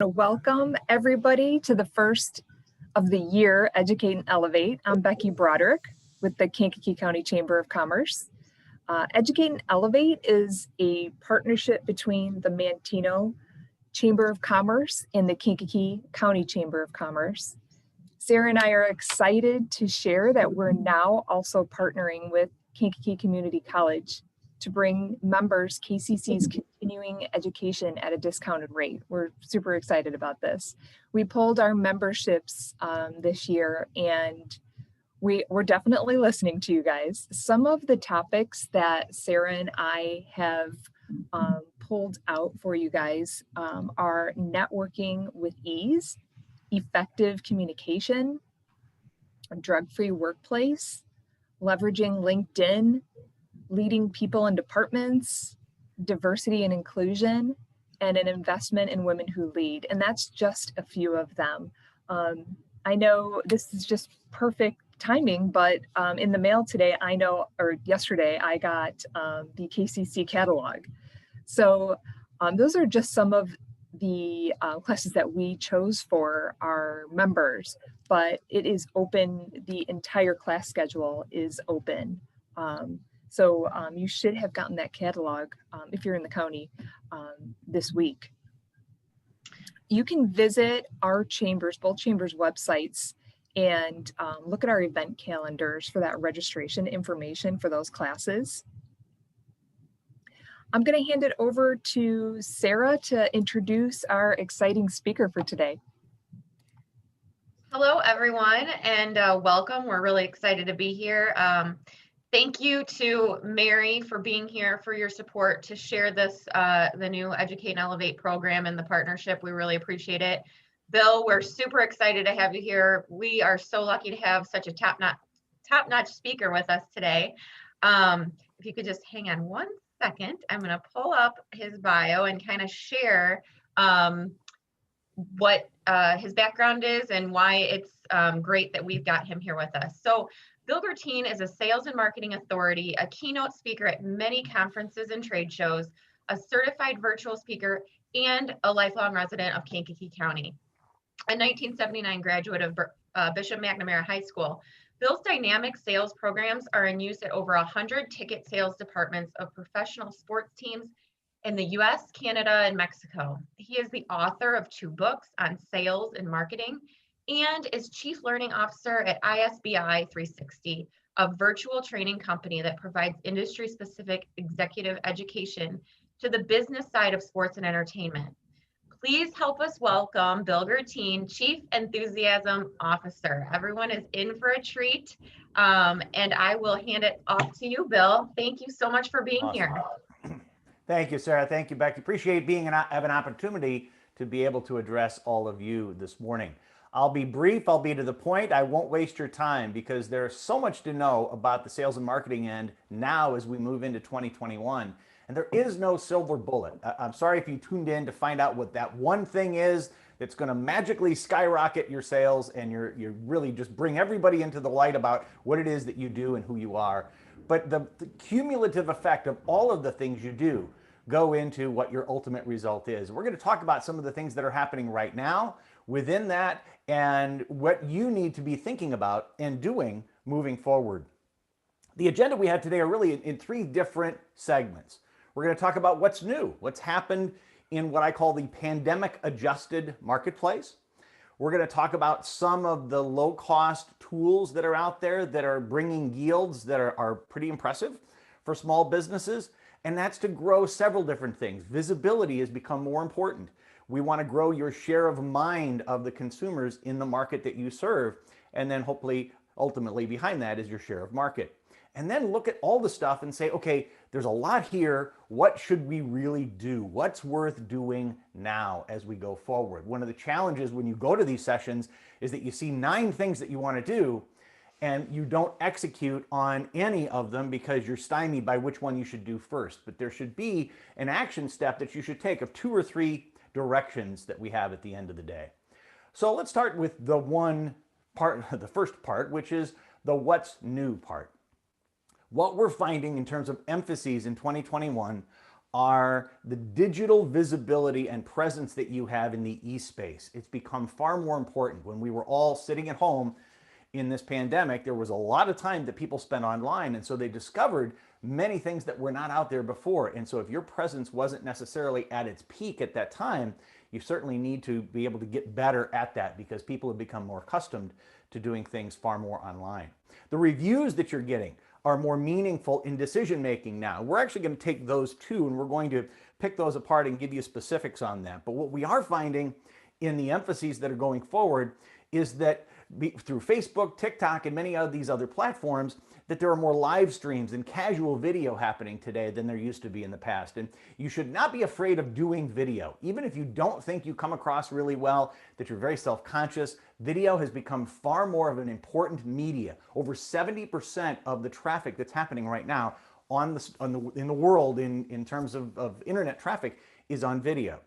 Welcome everybody to the first of the year Educate and Elevate. I'm Becky Broderick with the Kankakee County Chamber of Commerce. Educate and Elevate is a partnership between the Manteno Chamber of Commerce and the Kankakee County Chamber of Commerce. Sarah and I are excited to share that we're now also partnering with Kankakee Community College to bring members KCC's continuing education at a discounted rate. We're super excited about this. We pulled our memberships this year, and we're definitely listening to you guys. Some of the topics that Sarah and I have pulled out for you guys are networking with ease, effective communication, a drug-free workplace, leveraging LinkedIn, leading people in departments, diversity and inclusion, and an investment in women who lead. And that's just a few of them. I know this is just perfect timing, but in the mail today, yesterday, I got the KCC catalog. So those are just some of the classes that we chose for our members, but it is open. The entire class schedule is open. So you should have gotten that catalog if you're in the county this week. You can visit our chambers, both chambers websites, and look at our event calendars for that registration information for those classes. I'm going to hand it over to Sarah to introduce our exciting speaker for today. Hello, everyone, and welcome. We're really excited to be here. Thank you to Mary for being here, for your support to share this, the new Educate and Elevate program and the partnership. We really appreciate it. Bill, we're super excited to have you here. We are so lucky to have such a top-notch speaker with us today. If you could just hang on one second, I'm going to pull up his bio and kind of share what his background is and why it's great that we've got him here with us. So Bill Guertin is a sales and marketing authority, a keynote speaker at many conferences and trade shows, a certified virtual speaker, and a lifelong resident of Kankakee County. A 1979 graduate of Bishop McNamara High School, Bill's dynamic sales programs are in use at over 100 ticket sales departments of professional sports teams in the US, Canada, and Mexico. He is the author of 2 books on sales and marketing and is Chief Learning Officer at ISBI 360, a virtual training company that provides industry-specific executive education to the business side of sports and entertainment. Please help us welcome Bill Guertin, Chief Enthusiasm Officer. Everyone is in for a treat, and I will hand it off to you, Bill. Thank you so much for being here. Thank you, Sarah. Thank you, Becky. Appreciate have an opportunity to be able to address all of you this morning. I'll be brief, I'll be to the point. I won't waste your time because there's so much to know about the sales and marketing end now as we move into 2021. And there is no silver bullet. I'm sorry if you tuned in to find out what that one thing is that's going to magically skyrocket your sales and you really just bring everybody into the light about what it is that you do and who you are. But the cumulative effect of all of the things you do go into what your ultimate result is. We're going to talk about some of the things that are happening right now within that and what you need to be thinking about and doing moving forward. The agenda we have today are really in 3 different segments. We're going to talk about what's new, what's happened in what I call the pandemic adjusted marketplace. We're going to talk about some of the low-cost tools that are out there that are bringing yields that are pretty impressive for small businesses, and that's to grow several different things. Visibility has become more important. We want to grow your share of mind of the consumers in the market that you serve, and then hopefully, ultimately behind that is your share of market. And then look at all the stuff and say, okay, there's a lot here. What should we really do? What's worth doing now as we go forward? One of the challenges when you go to these sessions is that you see 9 things that you want to do and you don't execute on any of them because you're stymied by which one you should do first. But there should be an action step that you should take of 2 or 3 directions that we have at the end of the day. So let's start with the first part, which is the what's new part. What we're finding in terms of emphases in 2021 are the digital visibility and presence that you have in the e-space. It's become far more important. When we were all sitting at home in this pandemic, there was a lot of time that people spent online, and so they discovered many things that were not out there before. And so if your presence wasn't necessarily at its peak at that time, you certainly need to be able to get better at that, because people have become more accustomed to doing things far more online. The reviews that you're getting are more meaningful in decision making now. We're actually going to take those two and we're going to pick those apart and give you specifics on that. But what we are finding in the emphases that are going forward is that through Facebook, TikTok, and many of these other platforms, that there are more live streams and casual video happening today than there used to be in the past. And you should not be afraid of doing video. Even if you don't think you come across really well, that you're very self-conscious, video has become far more of an important media. Over 70% of the traffic that's happening right now in the world in terms of internet traffic is on video.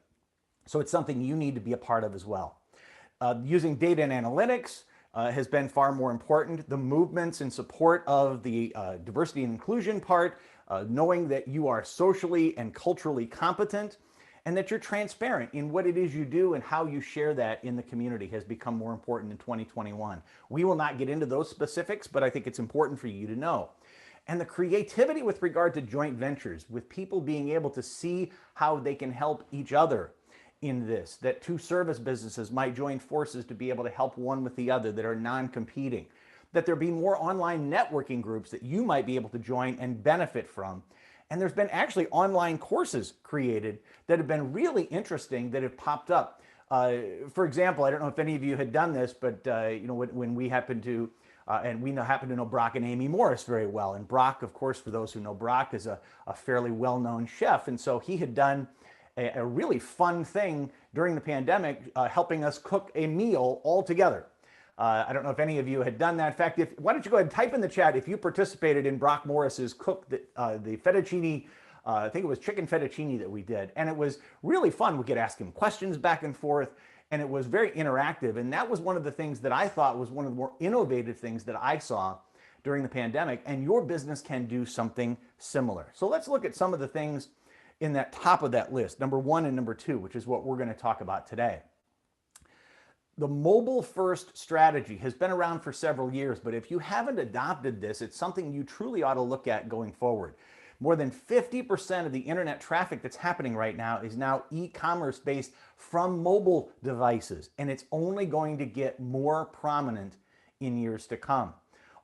So it's something you need to be a part of as well. Using data and analytics has been far more important. The movements in support of the diversity and inclusion part, knowing that you are socially and culturally competent, and that you're transparent in what it is you do and how you share that in the community has become more important in 2021. We will not get into those specifics, but I think it's important for you to know. And the creativity with regard to joint ventures, with people being able to see how they can help each other in this, that two service businesses might join forces to be able to help one with the other that are non-competing, that there be more online networking groups that you might be able to join and benefit from. And there's been actually online courses created that have been really interesting that have popped up. For example, I don't know if any of you had done this, but when we happen to, happen to know Brock and Amy Morris very well. And Brock, of course, for those who know Brock, is a fairly well-known chef. And so he had done a really fun thing during the pandemic, helping us cook a meal all together. I don't know if any of you had done that. In fact, why don't you go ahead and type in the chat if you participated in Brock Morris's cook, the fettuccine, I think it was chicken fettuccine that we did. And it was really fun. We could ask him questions back and forth, and it was very interactive. And that was one of the things that I thought was one of the more innovative things that I saw during the pandemic. And your business can do something similar. So let's look at some of the things in that top of that list, number 1 and number 2, which is what we're going to talk about today. The mobile first strategy has been around for several years, but if you haven't adopted this, it's something you truly ought to look at going forward. More than 50% of the internet traffic that's happening right now is now e-commerce based from mobile devices, and it's only going to get more prominent in years to come.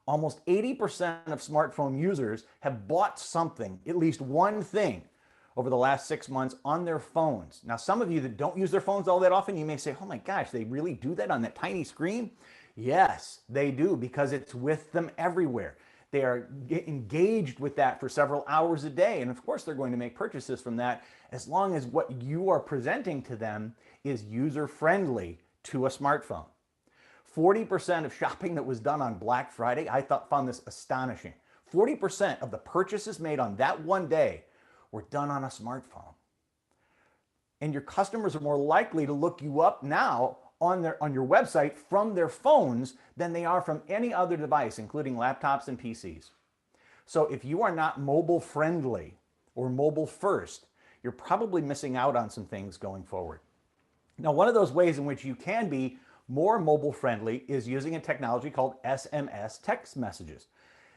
Almost 80% of smartphone users have bought something, at least one thing, over the last 6 months on their phones. Now, some of you that don't use their phones all that often, you may say, oh my gosh, they really do that on that tiny screen? Yes, they do, because it's with them everywhere. They are engaged with that for several hours a day. And of course, they're going to make purchases from that as long as what you are presenting to them is user-friendly to a smartphone. 40% of shopping that was done on Black Friday, I found this astonishing. 40% of the purchases made on that one day were done on a smartphone. And your customers are more likely to look you up now on your website from their phones than they are from any other device, including laptops and PCs. So if you are not mobile friendly or mobile first, you're probably missing out on some things going forward. Now, one of those ways in which you can be more mobile friendly is using a technology called SMS text messages.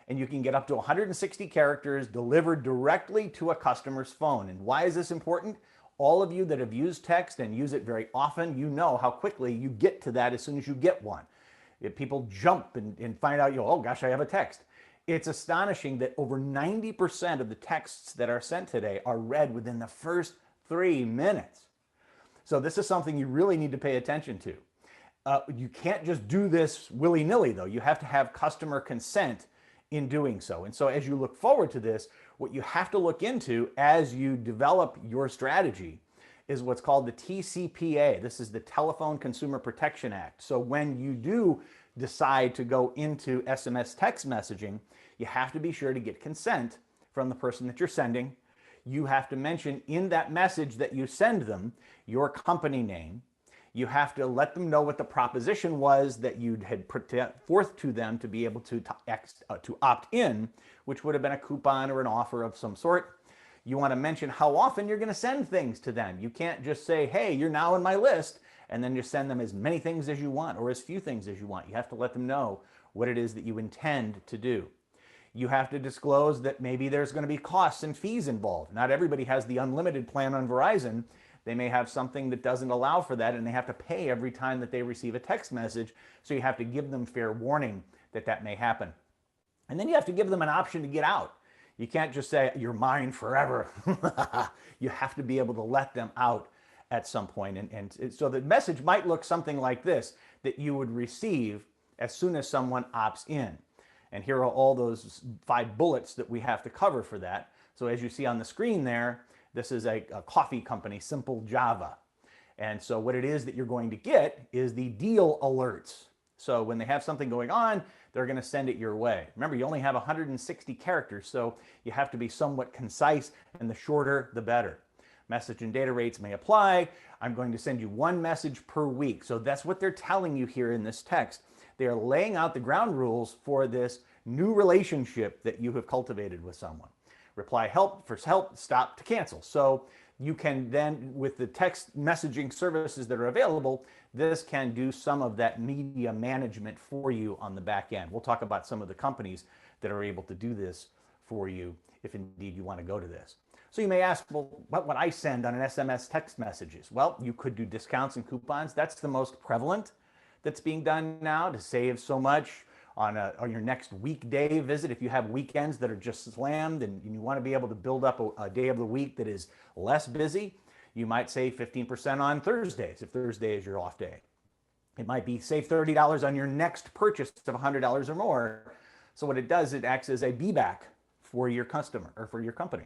And you can get up to 160 characters delivered directly to a customer's phone. And why is this important? All of you that have used text and use it very often, you know how quickly you get to that as soon as you get one. If people jump and find out, oh gosh, I have a text. It's astonishing that over 90% of the texts that are sent today are read within the first 3 minutes. So this is something you really need to pay attention to. You can't just do this willy-nilly though. You have to have customer consent in doing so. And so as you look forward to this, what you have to look into as you develop your strategy is what's called the TCPA. This is the Telephone Consumer Protection Act. So when you do decide to go into SMS text messaging, you have to be sure to get consent from the person that you're sending. You have to mention in that message that you send them your company name. You have to let them know what the proposition was that you had put forth to them to be able to opt in, which would have been a coupon or an offer of some sort. You want to mention how often you're going to send things to them. You can't just say, hey, you're now in my list, and then just send them as many things as you want or as few things as you want. You have to let them know what it is that you intend to do. You have to disclose that maybe there's going to be costs and fees involved. Not everybody has the unlimited plan on Verizon. They may have something that doesn't allow for that, and they have to pay every time that they receive a text message. So you have to give them fair warning that that may happen. And then you have to give them an option to get out. You can't just say, you're mine forever. You have to be able to let them out at some point. And so the message might look something like this, that you would receive as soon as someone opts in. And here are all those 5 bullets that we have to cover for that. So as you see on the screen there, this is a coffee company, Simple Java. And so what it is that you're going to get is the deal alerts. So when they have something going on, they're going to send it your way. Remember, you only have 160 characters, so you have to be somewhat concise, and the shorter, the better. Message and data rates may apply. I'm going to send you 1 message per week. So that's what they're telling you here in this text. They are laying out the ground rules for this new relationship that you have cultivated with someone. Reply help, first help, stop to cancel. So you can then, with the text messaging services that are available, this can do some of that media management for you on the back end. We'll talk about some of the companies that are able to do this for you if indeed you want to go to this. So you may ask, well, what would I send on an SMS text messages? Well, you could do discounts and coupons. That's the most prevalent that's being done now to save so much on your next weekday visit. If you have weekends that are just slammed and you want to be able to build up a day of the week that is less busy, you might save 15% on Thursdays if Thursday is your off day. It might be save $30 on your next purchase of $100 or more. So what it does, it acts as a be back for your customer or for your company.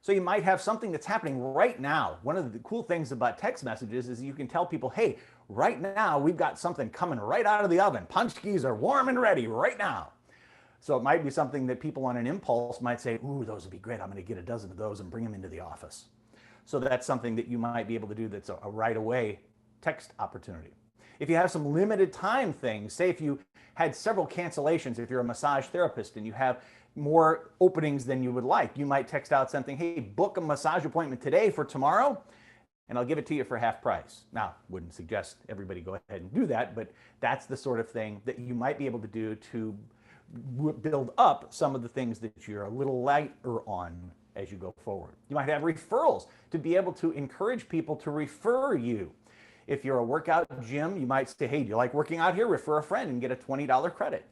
So you might have something that's happening right now. One of the cool things about text messages is you can tell people, hey, right now we've got something coming right out of the oven. Punchkis are warm and ready right now. So it might be something that people on an impulse might say, ooh, those would be great. I'm going to get a dozen of those and bring them into the office. So that's something that you might be able to do that's a right away text opportunity. If you have some limited time things, say if you had several cancellations, if you're a massage therapist and you have more openings than you would like, you might text out something, hey, book a massage appointment today for tomorrow, and I'll give it to you for half price. Now, wouldn't suggest everybody go ahead and do that, but that's the sort of thing that you might be able to do to build up some of the things that you're a little lighter on as you go forward. You might have referrals to be able to encourage people to refer you. If you're a workout gym, you might say, hey, do you like working out here? Refer a friend and get a $20 credit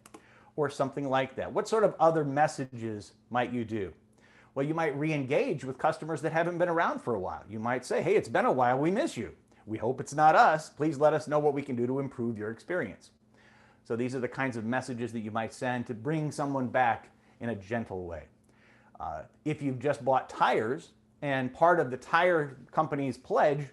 or something like that. What sort of other messages might you do? Well, you might re-engage with customers that haven't been around for a while. You might say, hey, it's been a while, we miss you. We hope it's not us. Please let us know what we can do to improve your experience. So these are the kinds of messages that you might send to bring someone back in a gentle way. If you've just bought tires and part of the tire company's pledge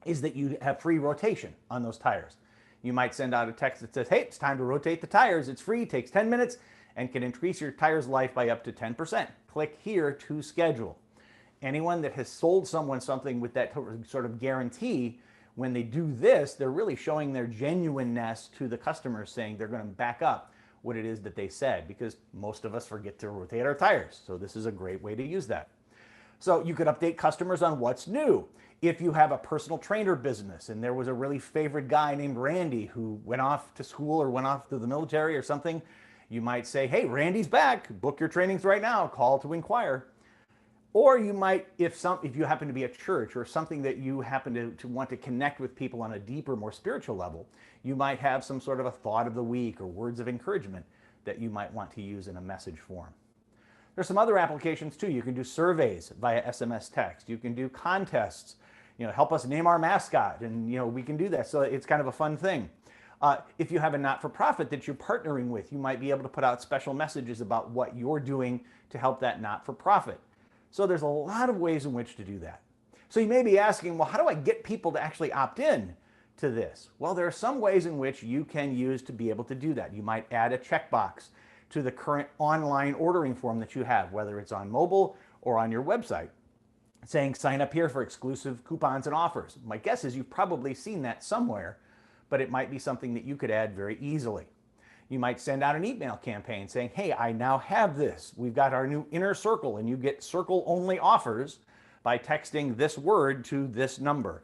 is that you have free rotation on those tires, you might send out a text that says, hey, it's time to rotate the tires. It's free, takes 10 minutes, and can increase your tire's life by up to 10%. Click here to schedule. Anyone that has sold someone something with that sort of guarantee, when they do this, they're really showing their genuineness to the customer, saying they're going to back up what it is that they said, because most of us forget to rotate our tires. So this is a great way to use that. So you could update customers on what's new. If you have a personal trainer business and there was a really favorite guy named Randy who went off to school or went off to the military or something, you might say, hey, Randy's back. Book your trainings right now. Call to inquire. Or you might, if you happen to be a church or something that you happen to want to connect with people on a deeper, more spiritual level, you might have some sort of a thought of the week or words of encouragement that you might want to use in a message form. There's some other applications too. You can do surveys via SMS text. You can do contests. Help us name our mascot, and we can do that. So it's kind of a fun thing. If you have a not-for-profit that you're partnering with, you might be able to put out special messages about what you're doing to help that not-for-profit. So there's a lot of ways in which to do that. So you may be asking, well, how do I get people to actually opt in to this? Well, there are some ways in which you can use to be able to do that. You might add a checkbox to the current online ordering form that you have, whether it's on mobile or on your website, saying sign up here for exclusive coupons and offers. My guess is you've probably seen that somewhere, but it might be something that you could add very easily. You might send out an email campaign saying, hey, I now have this. We've got our new inner circle, and you get circle only offers by texting this word to this number.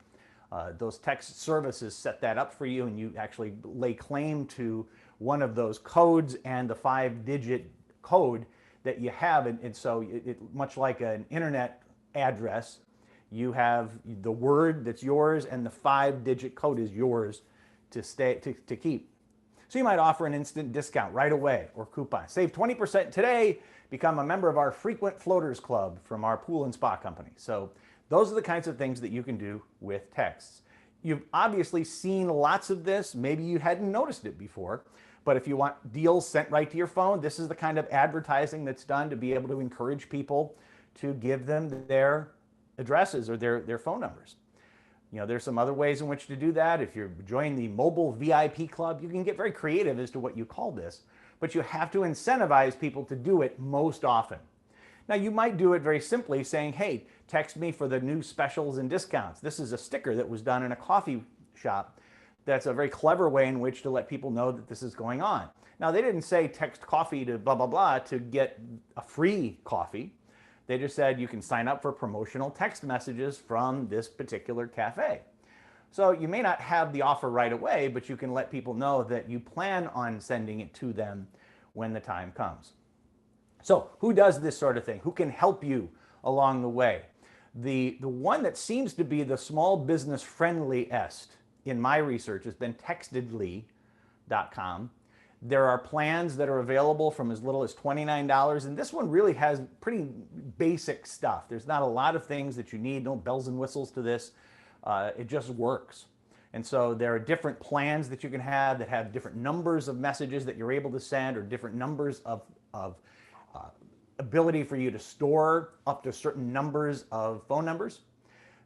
Those text services set that up for you, and you actually lay claim to one of those codes and the 5-digit code that you have. And so much like an internet address, you have the word that's yours and the 5-digit code is yours to keep. So you might offer an instant discount right away or coupon. Save 20% today, become a member of our frequent floaters club from our pool and spa company. So those are the kinds of things that you can do with texts. You've obviously seen lots of this. Maybe you hadn't noticed it before, but if you want deals sent right to your phone, this is the kind of advertising that's done to be able to encourage people to give them their addresses or their phone numbers. You know, there's some other ways in which to do that. If you're joining the mobile VIP club, you can get very creative as to what you call this, but you have to incentivize people to do it most often. Now, you might do it very simply saying, hey, text me for the new specials and discounts. This is a sticker that was done in a coffee shop. That's a very clever way in which to let people know that this is going on. Now, they didn't say text coffee to blah, blah, blah to get a free coffee. They just said you can sign up for promotional text messages from this particular cafe. So you may not have the offer right away, but you can let people know that you plan on sending it to them when the time comes. So who does this sort of thing? Who can help you along the way? The one that seems to be the small business friendliest in my research has been textedly.com. There are plans that are available from as little as $29, and this one really has pretty basic stuff. There's not a lot of things that you need, no bells and whistles to this. It just works. And so there are different plans that you can have that have different numbers of messages that you're able to send, or different numbers of ability for you to store up to certain numbers of phone numbers.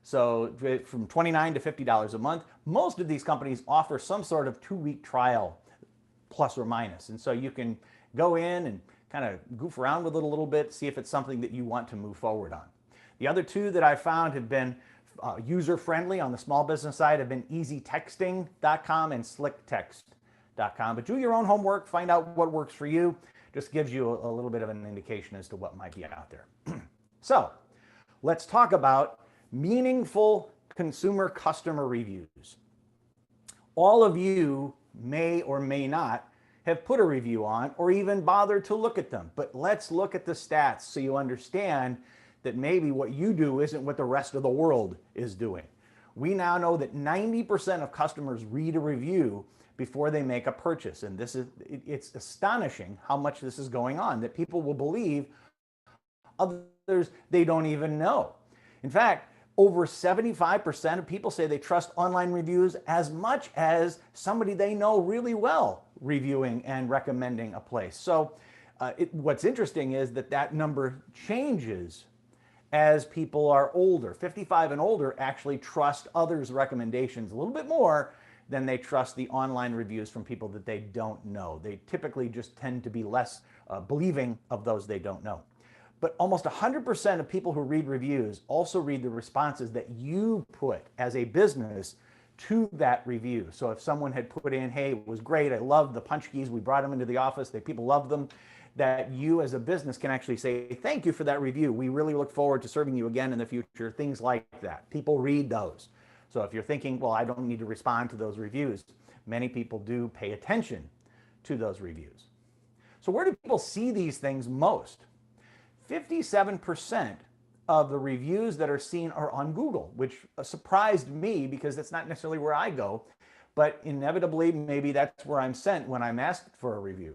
So from $29 to $50 a month, most of these companies offer some sort of 2-week trial, plus or minus. And so you can go in and kind of goof around with it a little bit, see if it's something that you want to move forward on. The other two that I found have been user-friendly on the small business side have been easytexting.com and slicktext.com. But do your own homework, find out what works for you. Just gives you a little bit of an indication as to what might be out there. So let's talk about meaningful consumer customer reviews. All of you may or may not have put a review on or even bothered to look at them, but let's look at the stats so you understand that maybe what you do isn't what the rest of the world is doing. We now know that 90% of customers read a review before they make a purchase, and it's astonishing how much this is going on, that people will believe others they don't even know. In fact, over 75% of people say they trust online reviews as much as somebody they know really well reviewing and recommending a place. So what's interesting is that number changes as people are older. 55 and older actually trust others' recommendations a little bit more than they trust the online reviews from people that they don't know. They typically just tend to be less believing of those they don't know. But almost 100% of people who read reviews also read the responses that you put as a business to that review. So if someone had put in, hey, it was great, I love the punch keys, we brought them into the office, people loved them, that you as a business can actually say, thank you for that review. We really look forward to serving you again in the future, things like that. People read those. So if you're thinking, well, I don't need to respond to those reviews, many people do pay attention to those reviews. So where do people see these things most? 57% of the reviews that are seen are on Google, which surprised me because that's not necessarily where I go, but inevitably maybe that's where I'm sent when I'm asked for a review.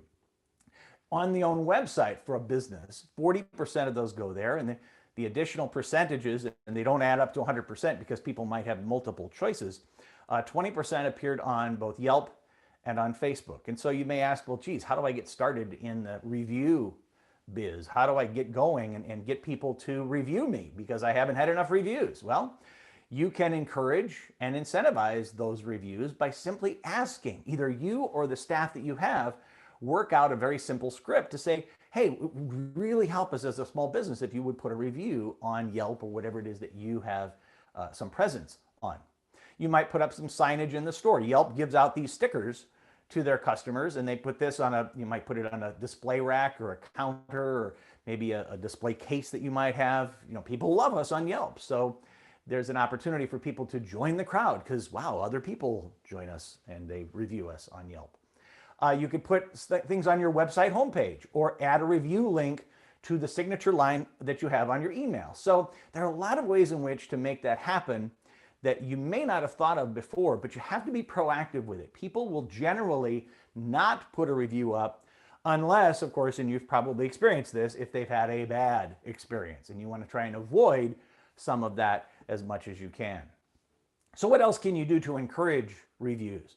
On the own website for a business, 40% of those go there, and the additional percentages, and they don't add up to 100% because people might have multiple choices, 20% appeared on both Yelp and on Facebook. And so you may ask, well, geez, how do I get started in the review biz? How do I get going and get people to review me because I haven't had enough reviews? Well, you can encourage and incentivize those reviews by simply asking. Either you or the staff that you have work out a very simple script to say, hey, it would really help us as a small business if you would put a review on Yelp or whatever it is that you have some presence on. You might put up some signage in the store. Yelp gives out these stickers to their customers, and they put this on you might put it on a display rack or a counter, or maybe a display case that you might have. People love us on Yelp. So there's an opportunity for people to join the crowd because, wow, other people join us and they review us on Yelp. You could put things on your website homepage or add a review link to the signature line that you have on your email. So there are a lot of ways in which to make that happen that you may not have thought of before, but you have to be proactive with it. People will generally not put a review up unless, of course, and you've probably experienced this, if they've had a bad experience, and you want to try and avoid some of that as much as you can. So what else can you do to encourage reviews?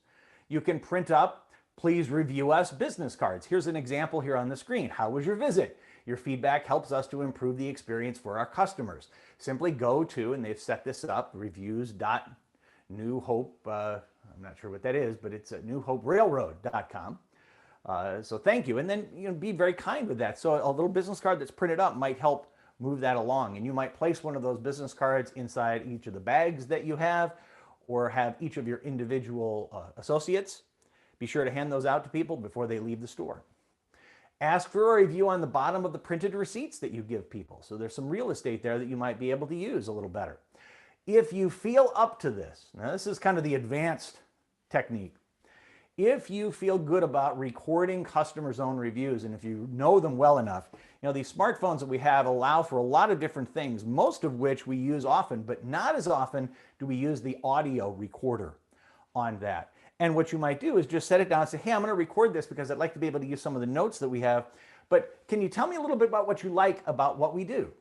You can print up, please review us business cards. Here's an example here on the screen. How was your visit? Your feedback helps us to improve the experience for our customers. Simply go to, and they've set this up, reviews.newhope, I'm not sure what that is, but it's at newhoperailroad.com. So thank you. And then be very kind with that. So a little business card that's printed up might help move that along. And you might place one of those business cards inside each of the bags that you have, or have each of your individual associates. Be sure to hand those out to people before they leave the store. Ask for a review on the bottom of the printed receipts that you give people. So there's some real estate there that you might be able to use a little better. If you feel up to this, now this is kind of the advanced technique. If you feel good about recording customers' own reviews, and if you know them well enough, these smartphones that we have allow for a lot of different things, most of which we use often, but not as often do we use the audio recorder on that. And what you might do is just set it down and say, hey, I'm going to record this because I'd like to be able to use some of the notes that we have. But can you tell me a little bit about what you like about what we do?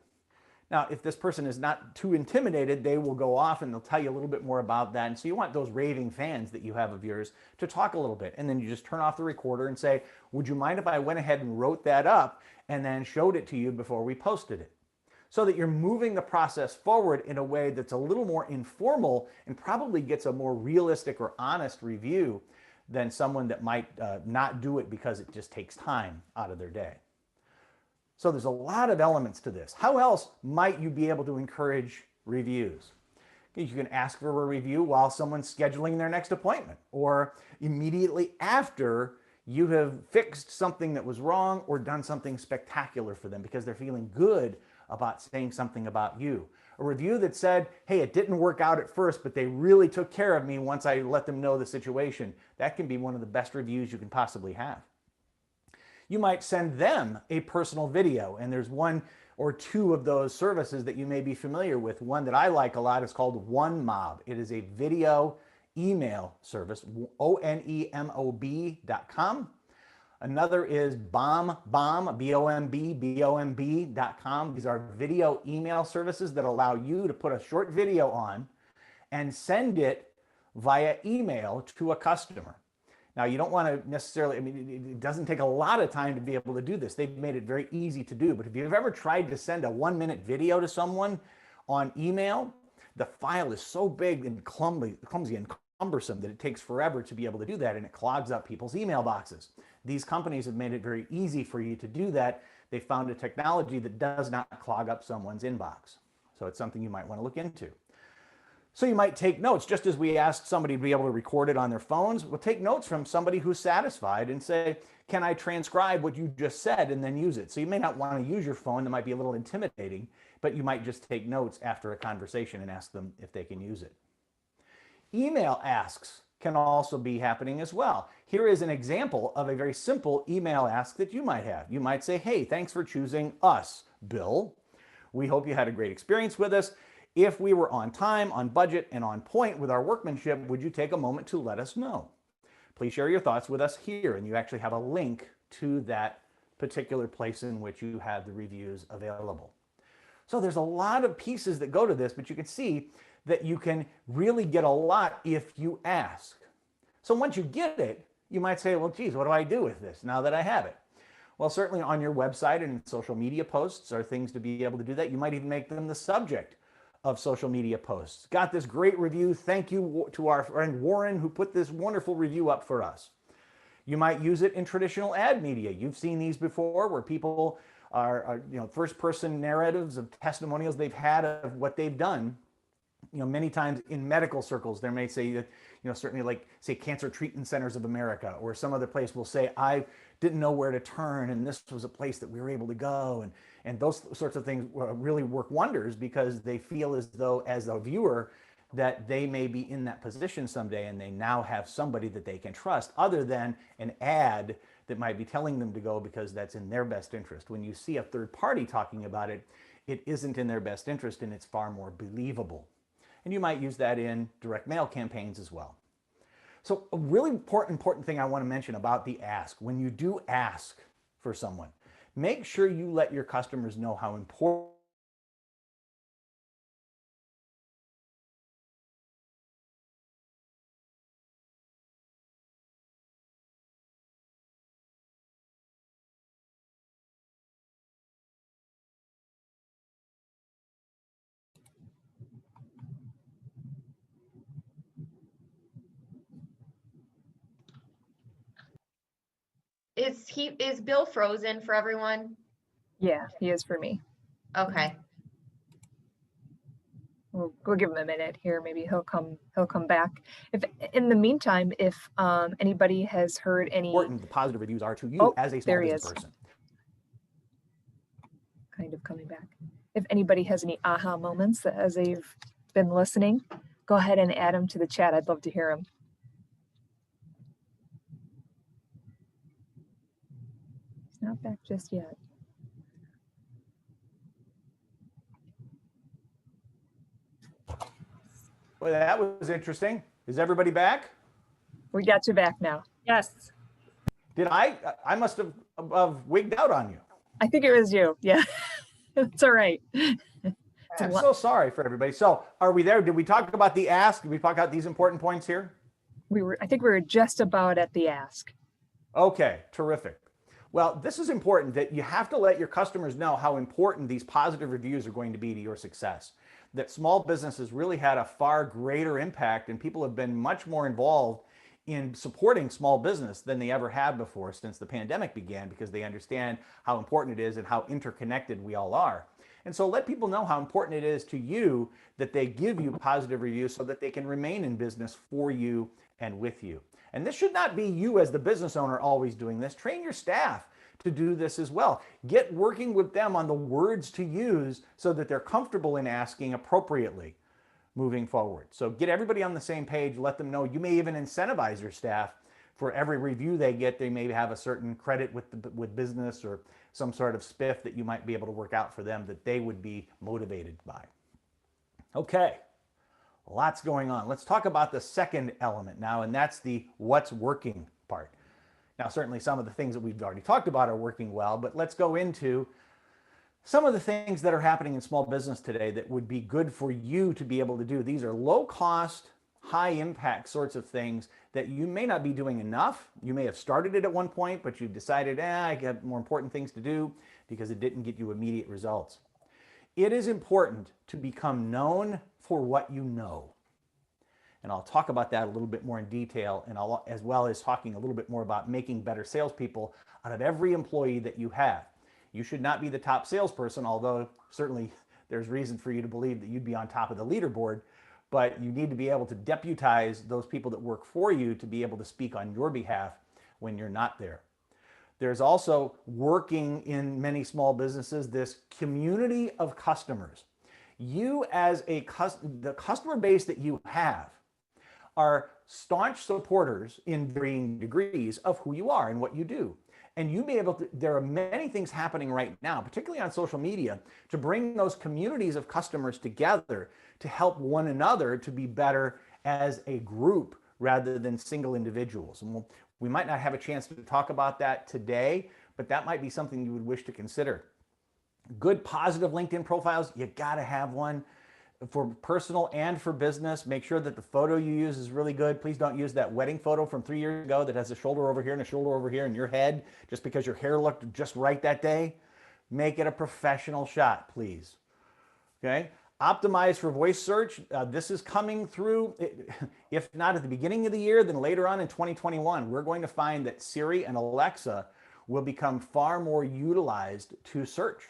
Now, if this person is not too intimidated, they will go off and they'll tell you a little bit more about that. And so you want those raving fans that you have of yours to talk a little bit. And then you just turn off the recorder and say, would you mind if I went ahead and wrote that up and then showed it to you before we posted it? So that you're moving the process forward in a way that's a little more informal and probably gets a more realistic or honest review than someone that might not do it because it just takes time out of their day. So there's a lot of elements to this. How else might you be able to encourage reviews? You can ask for a review while someone's scheduling their next appointment, or immediately after you have fixed something that was wrong or done something spectacular for them because they're feeling good about saying something about you. A review that said, hey, it didn't work out at first, but they really took care of me once I let them know the situation. That can be one of the best reviews you can possibly have. You might send them a personal video, and there's one or two of those services that you may be familiar with. One that I like a lot is called OneMob. It is a video email service, ONEMOB.com. Another is BombBomb, BOMB.com. These are video email services that allow you to put a short video on and send it via email to a customer. Now, you don't want to necessarily, it doesn't take a lot of time to be able to do this. They've made it very easy to do. But if you've ever tried to send a 1-minute video to someone on email, the file is so big and clumsy and cumbersome that it takes forever to be able to do that, and it clogs up people's email boxes. These companies have made it very easy for you to do that. They found a technology that does not clog up someone's inbox. So it's something you might want to look into. So you might take notes, just as we asked somebody to be able to record it on their phones. We'll take notes from somebody who's satisfied and say, can I transcribe what you just said and then use it? So you may not want to use your phone. That might be a little intimidating, but you might just take notes after a conversation and ask them if they can use it. Email asks can also be happening as well. Here is an example of a very simple email ask that you might have. You might say, hey, thanks for choosing us, Bill. We hope you had a great experience with us. If we were on time, on budget, and on point with our workmanship, would you take a moment to let us know? Please share your thoughts with us here, and you actually have a link to that particular place in which you have the reviews available. So there's a lot of pieces that go to this, but you can see that you can really get a lot if you ask. So once you get it, you might say, well, geez, what do I do with this now that I have it? Well, certainly on your website and social media posts are things to be able to do that. You might even make them the subject of social media posts. Got this great review. Thank you to our friend Warren who put this wonderful review up for us. You might use it in traditional ad media. You've seen these before where people are first-person narratives of testimonials they've had of what they've done. Many times in medical circles, they may say that, certainly like say Cancer Treatment Centers of America or some other place will say, I didn't know where to turn and this was a place that we were able to go. And those sorts of things really work wonders because they feel as though, as a viewer, that they may be in that position someday and they now have somebody that they can trust other than an ad that might be telling them to go because that's in their best interest. When you see a third party talking about it, it isn't in their best interest and it's far more believable. And you might use that in direct mail campaigns as well. So a really important thing I want to mention about the ask, when you do ask for someone, make sure you let your customers know how important Is Bill frozen for everyone? Yeah, he is for me. Okay. We'll give him a minute here. Maybe he'll come back. If in the meantime, if anybody has heard any important the positive reviews are to you as a small business person. Kind of coming back. If anybody has any aha moments that as they've been listening, go ahead and add them to the chat. I'd love to hear them. He's not back just yet. Well, that was interesting. Is everybody back? We got you back now. Yes. Did I must have wigged out on you. I think it was you. Yeah, it's all right. I'm so sorry for everybody. So are we there? Did we talk about the ask? Did we talk about these important points here? I think we were just about at the ask. Okay, terrific. Well, this is important that you have to let your customers know how important these positive reviews are going to be to your success. That small businesses really had a far greater impact and people have been much more involved in supporting small business than they ever have before since the pandemic began because they understand how important it is and how interconnected we all are. And so let people know how important it is to you that they give you positive reviews so that they can remain in business for you and with you. And this should not be you as the business owner always doing this. Train your staff to do this as well. Get working with them on the words to use so that they're comfortable in asking appropriately moving forward. So get everybody on the same page, let them know. You may even incentivize your staff for every review they get. They may have a certain credit with business or some sort of spiff that you might be able to work out for them that they would be motivated by. Okay, lots going on. Let's talk about the second element now, and that's the what's working part. Now, certainly some of the things that we've already talked about are working well, but let's go into some of the things that are happening in small business today that would be good for you to be able to do. These are low cost, high impact sorts of things that you may not be doing enough. You may have started it at one point, but you've decided, I got more important things to do because it didn't get you immediate results. It is important to become known for what you know. And I'll talk about that a little bit more in detail, and as well as talking a little bit more about making better salespeople out of every employee that you have. You should not be the top salesperson, although certainly there's reason for you to believe that you'd be on top of the leaderboard, but you need to be able to deputize those people that work for you to be able to speak on your behalf when you're not there. There's also working in many small businesses, this community of customers. You as the customer base that you have are staunch supporters in varying degrees of who you are and what you do. And you be able to, there are many things happening right now, particularly on social media, to bring those communities of customers together to help one another to be better as a group rather than single individuals. And we might not have a chance to talk about that today, but that might be something you would wish to consider. Good positive LinkedIn profiles, you gotta have one. For personal and for business, make sure that the photo you use is really good. Please don't use that wedding photo from 3 years ago that has a shoulder over here and a shoulder over here in your head just because your hair looked just right that day. Make it a professional shot, please. Okay? Optimize for voice search. This is coming through, if not at the beginning of the year, then later on in 2021. We're going to find that Siri and Alexa will become far more utilized to search.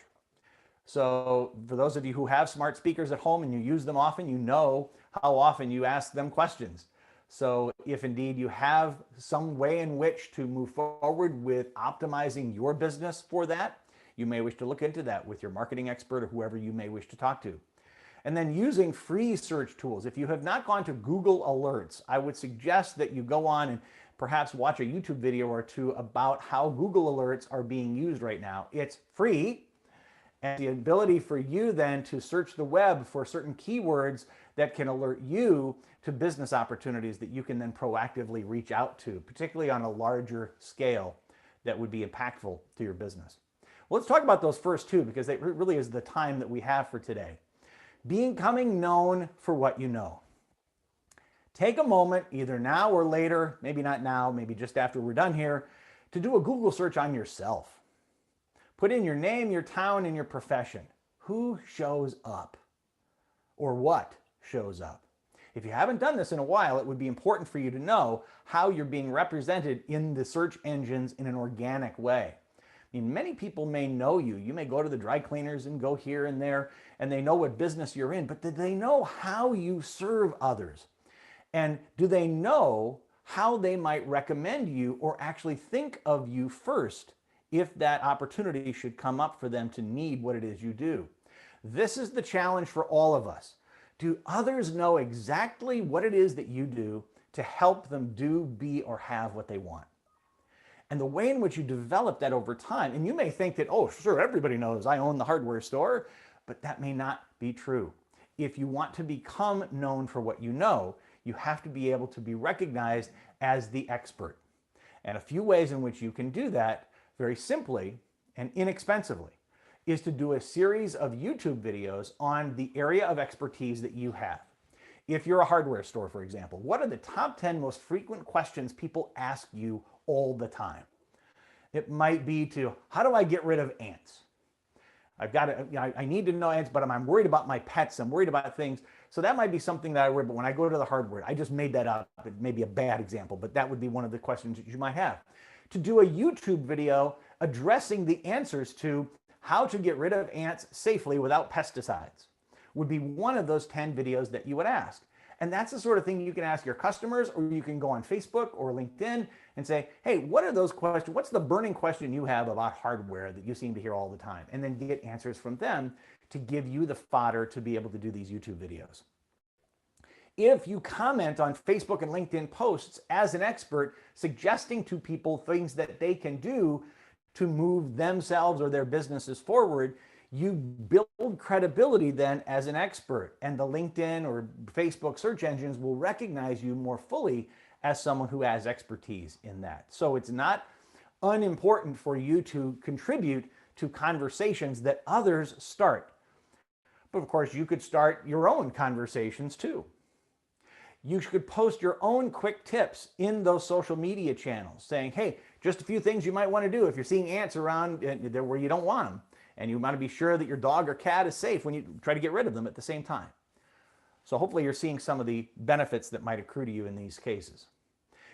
So for those of you who have smart speakers at home and you use them often, you know how often you ask them questions. So if indeed you have some way in which to move forward with optimizing your business for that, you may wish to look into that with your marketing expert or whoever you may wish to talk to. And then using free search tools. If you have not gone to Google Alerts, I would suggest that you go on and perhaps watch a YouTube video or two about how Google Alerts are being used right now. It's free, and the ability for you then to search the web for certain keywords that can alert you to business opportunities that you can then proactively reach out to, particularly on a larger scale that would be impactful to your business. Well, let's talk about those first two, because it really is the time that we have for today. Becoming known for what you know. Take a moment, either now or later, maybe not now, maybe just after we're done here, to do a Google search on yourself. Put in your name, your town, and your profession. Who shows up? Or what shows up? If you haven't done this in a while, it would be important for you to know how you're being represented in the search engines in an organic way. I mean, many people may know you. You may go to the dry cleaners and go here and there, and they know what business you're in, but do they know how you serve others? And do they know how they might recommend you or actually think of you first if that opportunity should come up for them to need what it is you do? This is the challenge for all of us. Do others know exactly what it is that you do to help them do, be, or have what they want? And the way in which you develop that over time, and you may think that, oh, sure, everybody knows I own the hardware store, but that may not be true. If you want to become known for what you know, you have to be able to be recognized as the expert. And a few ways in which you can do that very simply and inexpensively is to do a series of YouTube videos on the area of expertise that you have. If you're a hardware store, for example, what are the top 10 most frequent questions people ask you all the time? It might be to, how do I get rid of ants? I need to know ants, but I'm worried about my pets. I'm worried about things. So that might be something that I worry about when I go to the hardware. I just made that up. It may be a bad example, but that would be one of the questions that you might have. To do a YouTube video addressing the answers to how to get rid of ants safely without pesticides would be one of those 10 videos that you would ask. And that's the sort of thing you can ask your customers, or you can go on Facebook or LinkedIn and say, hey, what are those questions? What's the burning question you have about hardware that you seem to hear all the time? And then get answers from them to give you the fodder to be able to do these YouTube videos. If you comment on Facebook and LinkedIn posts as an expert, suggesting to people things that they can do to move themselves or their businesses forward, you build credibility then as an expert, and the LinkedIn or Facebook search engines will recognize you more fully as someone who has expertise in that. So it's not unimportant for you to contribute to conversations that others start. But of course, you could start your own conversations too. You could post your own quick tips in those social media channels saying, hey, just a few things you might want to do if you're seeing ants around where you don't want them. And you want to be sure that your dog or cat is safe when you try to get rid of them at the same time. So hopefully you're seeing some of the benefits that might accrue to you in these cases.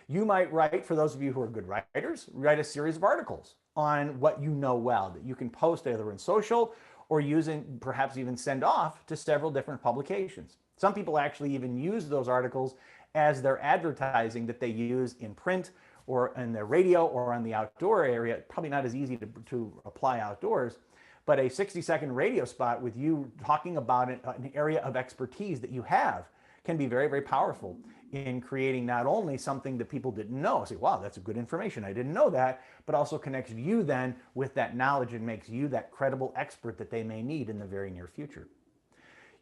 You might write, for those of you who are good writers, write a series of articles on what you know well that you can post either in social or use and perhaps even send off to several different publications. Some people actually even use those articles as their advertising that they use in print or in their radio or on the outdoor area. Probably not as easy to apply outdoors, but a 60-second radio spot with you talking about an area of expertise that you have can be very, very powerful in creating not only something that people didn't know, say, wow, that's good information, I didn't know that, but also connects you then with that knowledge and makes you that credible expert that they may need in the very near future.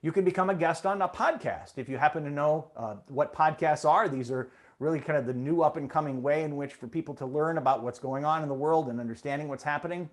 You can become a guest on a podcast. If you happen to know what podcasts are, these are really kind of the new up and coming way in which for people to learn about what's going on in the world and understanding what's happening.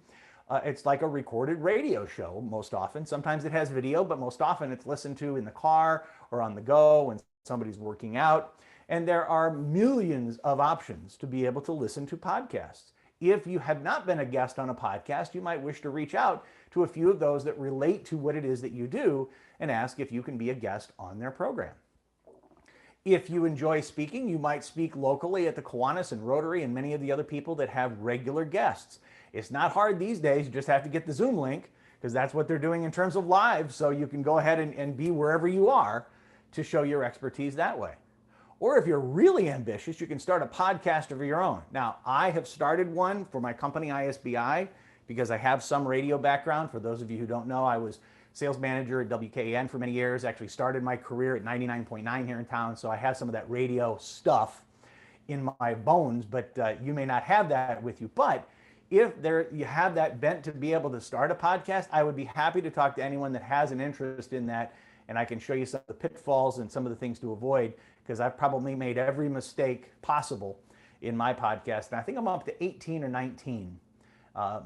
It's like a recorded radio show most often. Sometimes it has video, but most often it's listened to in the car or on the go when somebody's working out. And there are millions of options to be able to listen to podcasts. If you have not been a guest on a podcast, you might wish to reach out to a few of those that relate to what it is that you do and ask if you can be a guest on their program. If you enjoy speaking, you might speak locally at the Kiwanis and Rotary and many of the other people that have regular guests. It's not hard these days. You just have to get the Zoom link because that's what they're doing in terms of live. So you can go ahead and be wherever you are to show your expertise that way. Or if you're really ambitious, you can start a podcast of your own. Now, I have started one for my company, ISBI, because I have some radio background. For those of you who don't know, I was sales manager at WKN for many years, actually started my career at 99.9 here in town, so I have some of that radio stuff in my bones, but you may not have that with you. But if you have that bent to be able to start a podcast, I would be happy to talk to anyone that has an interest in that, and I can show you some of the pitfalls and some of the things to avoid, because I've probably made every mistake possible in my podcast, and I think I'm up to 18 or 19.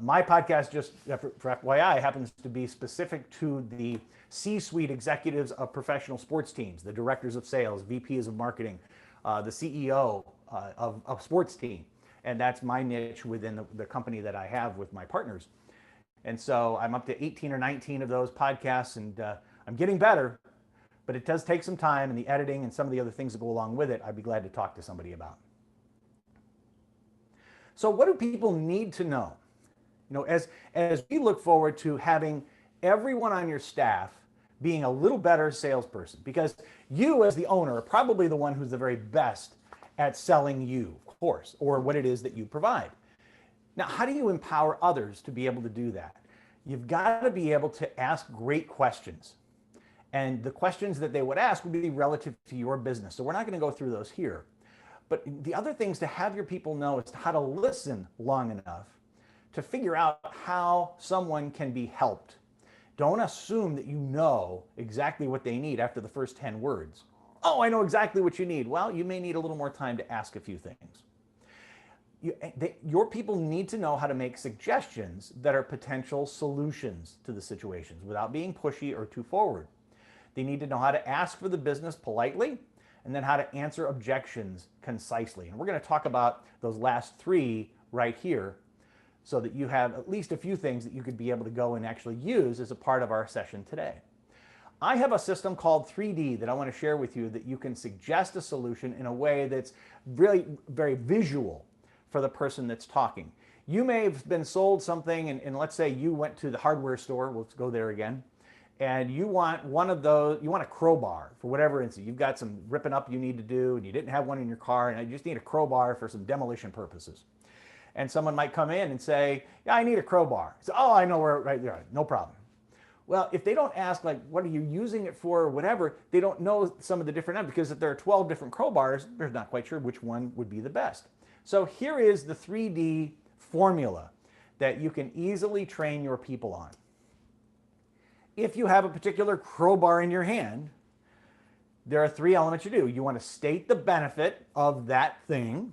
My podcast, just for FYI, happens to be specific to the C-suite executives of professional sports teams, the directors of sales, VPs of marketing, the CEO of a sports team. And that's my niche within the company that I have with my partners. And so I'm up to 18 or 19 of those podcasts, and I'm getting better, but it does take some time, and the editing and some of the other things that go along with it, I'd be glad to talk to somebody about. So what do people need to know? You know, as we look forward to having everyone on your staff being a little better salesperson, because you as the owner are probably the one who's the very best at selling you, of course, or what it is that you provide. Now, how do you empower others to be able to do that? You've got to be able to ask great questions. And the questions that they would ask would be relative to your business. So we're not going to go through those here. But the other things to have your people know is how to listen long enough to figure out how someone can be helped. Don't assume that you know exactly what they need after the first 10 words. Oh, I know exactly what you need. Well, you may need a little more time to ask a few things. Your people need to know how to make suggestions that are potential solutions to the situations without being pushy or too forward. They need to know how to ask for the business politely, and then how to answer objections concisely. And we're going to talk about those last three right here, so that you have at least a few things that you could be able to go and actually use as a part of our session today. I have a system called 3D that I want to share with you that you can suggest a solution in a way that's really very visual for the person that's talking. You may have been sold something, and let's say you went to the hardware store, let's go there again, and you want one of those, you want a crowbar for whatever instance. You've got some ripping up you need to do, and you didn't have one in your car, and you just need a crowbar for some demolition purposes. And someone might come in and say, yeah, I need a crowbar. So, oh, I know where, right there, no problem. Well, if they don't ask, like, what are you using it for, or whatever, they don't know some of the different, because if there are 12 different crowbars, they're not quite sure which one would be the best. So here is the 3D formula that you can easily train your people on. If you have a particular crowbar in your hand, there are three elements you do. You want to state the benefit of that thing,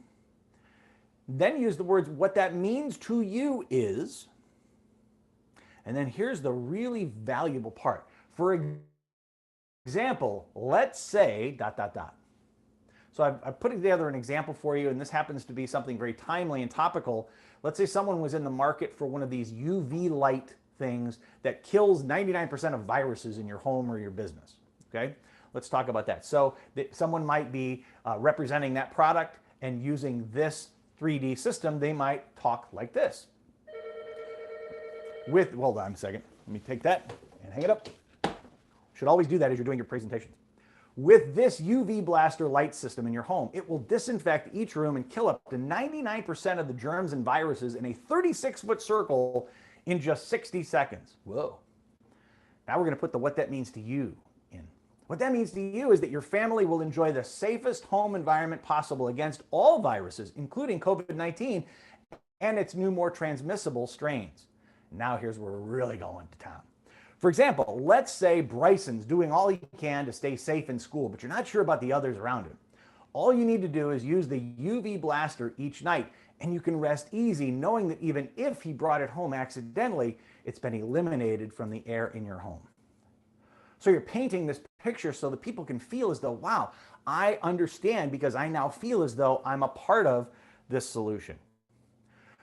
then use the words, what that means to you is, and then here's the really valuable part. For example, let's say, ... So I've put together an example for you, and this happens to be something very timely and topical. Let's say someone was in the market for one of these UV light things that kills 99% of viruses in your home or your business, okay? Let's talk about that. So someone might be representing that product and using this 3D system. They might talk like this. Hold on a second, let me take that and hang it up. Should always do that as you're doing your presentations. With this UV blaster light system in your home, it will disinfect each room and kill up to 99% of the germs and viruses in a 36-foot circle in just 60 seconds. Whoa. Now we're going to put the what that means to you in. What that means to you is that your family will enjoy the safest home environment possible against all viruses, including COVID-19 and its new, more transmissible strains. Now here's where we're really going to town. For example, let's say Bryson's doing all he can to stay safe in school, but you're not sure about the others around him. All you need to do is use the UV blaster each night, and you can rest easy knowing that even if he brought it home accidentally, it's been eliminated from the air in your home. So you're painting this picture so that people can feel as though, wow, I understand, because I now feel as though I'm a part of this solution.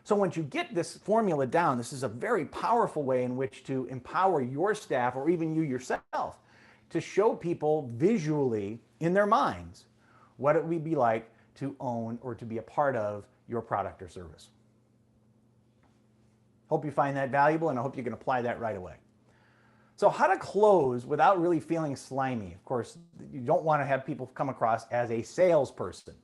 So once you get this formula down, this is a very powerful way in which to empower your staff, or even you yourself, to show people visually in their minds what it would be like to own or to be a part of your product or service. Hope you find that valuable, and I hope you can apply that right away. So how to close without really feeling slimy. Of course, you don't want to have people come across as a salesperson,